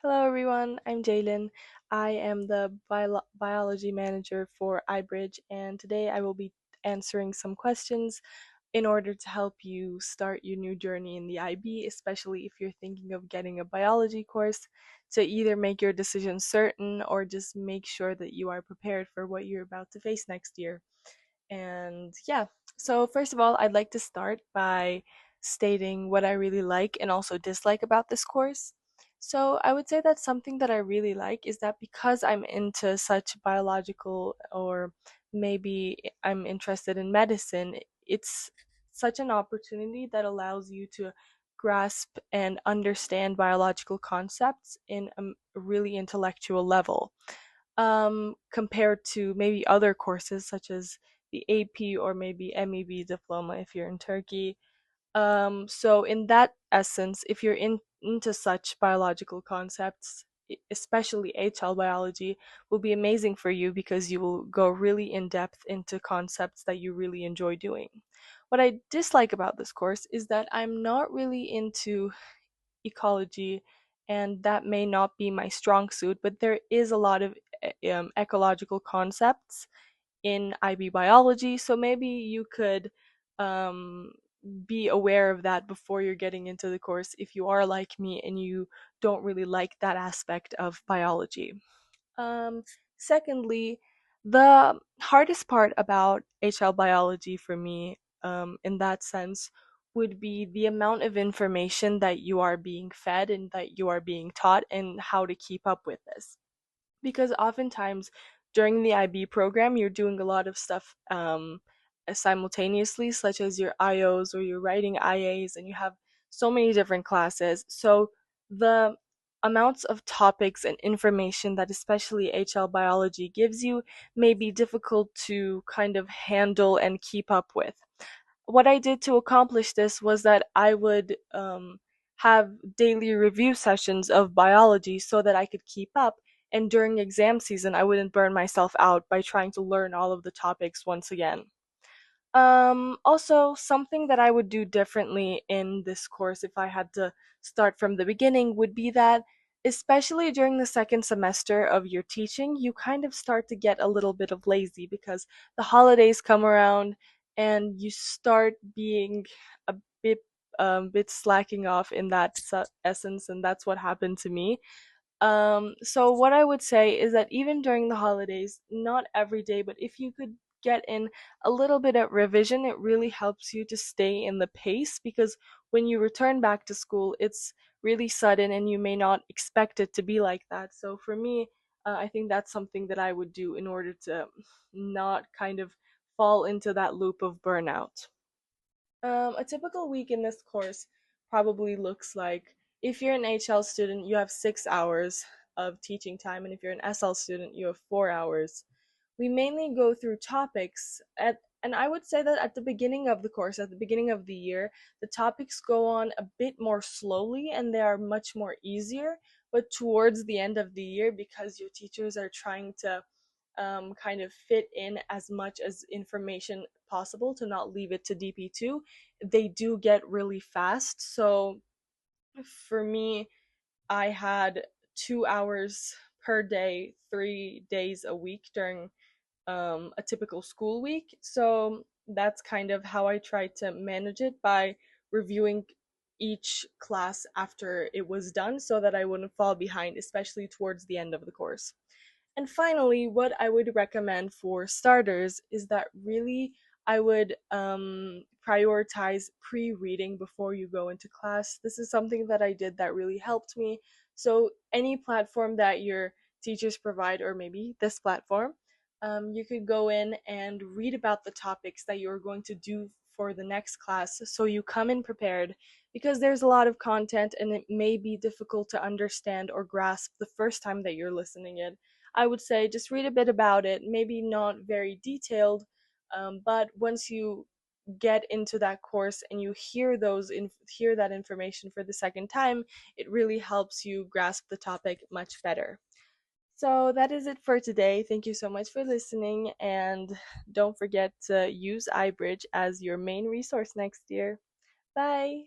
Hello everyone, I'm Jalen. I am the biology manager for iBridge, and today I will be answering some questions in order to help you start your new journey in the IB, especially if you're thinking of getting a biology course, to either make your decision certain or just make sure that you are prepared for what you're about to face next year. And yeah, so first of all, I'd like to start by stating what I really like and also dislike about this course. So I would say that something that I really like is that because I'm into such biological, or maybe I'm interested in medicine, it's such an opportunity that allows you to grasp and understand biological concepts in a really intellectual level, compared to maybe other courses such as the AP or maybe MEB diploma if you're in Turkey. So in that essence, if you're into such biological concepts, especially HL biology, will be amazing for you because you will go really in depth into concepts that you really enjoy doing. What I dislike about this course is that I'm not really into ecology, and that may not be my strong suit, but there is a lot of ecological concepts in IB biology, so maybe you could um, be aware of that before you're getting into the course if you are like me and you don't really like that aspect of biology. Um, Secondly, the hardest part about HL biology for me, in that sense, would be the amount of information that you are being fed and that you are being taught, and how to keep up with this. Because oftentimes during the IB program, you're doing a lot of stuff simultaneously, such as your IOs or you're writing IAs, and you have so many different classes. So the amounts of topics and information that especially HL biology gives you may be difficult to kind of handle and keep up with. What I did to accomplish this was that I would have daily review sessions of biology so that I could keep up. And during exam season, I wouldn't burn myself out by trying to learn all of the topics once again. Also, something that I would do differently in this course if I had to start from the beginning would be that, especially during the second semester of your teaching, you kind of start to get a little bit of lazy because the holidays come around and you start being a bit bit slacking off in that essence, and that's what happened to me. So what I would say is that even during the holidays, not every day, but if you could get in a little bit of revision, it really helps you to stay in the pace, because when you return back to school, it's really sudden and you may not expect it to be like that. So for me, I think that's something that I would do in order to not kind of fall into that loop of burnout. A typical week in this course probably looks like, if you're an HL student, you have 6 hours of teaching time, and if you're an SL student, you have 4 hours. We mainly go through topics and I would say that at the beginning of the course, at the beginning of the year, the topics go on a bit more slowly and they are much more easier. But towards the end of the year, because your teachers are trying to kind of fit in as much as information possible to not leave it to DP2, they do get really fast. So for me, I had 2 hours per day, 3 days a week during a typical school week. So that's kind of how I try to manage it, by reviewing each class after it was done so that I wouldn't fall behind, especially towards the end of the course. And finally, what I would recommend for starters is that really I would prioritize pre reading before you go into class. This is something that I did that really helped me. So, any platform that your teachers provide, or maybe this platform, you could go in and read about the topics that you're going to do for the next class, so you come in prepared, because there's a lot of content and it may be difficult to understand or grasp the first time that you're listening it. I would say just read a bit about it, maybe not very detailed, but once you get into that course and you hear that information for the second time, it really helps you grasp the topic much better. So that is it for today. Thank you so much for listening, and don't forget to use iBridge as your main resource next year. Bye!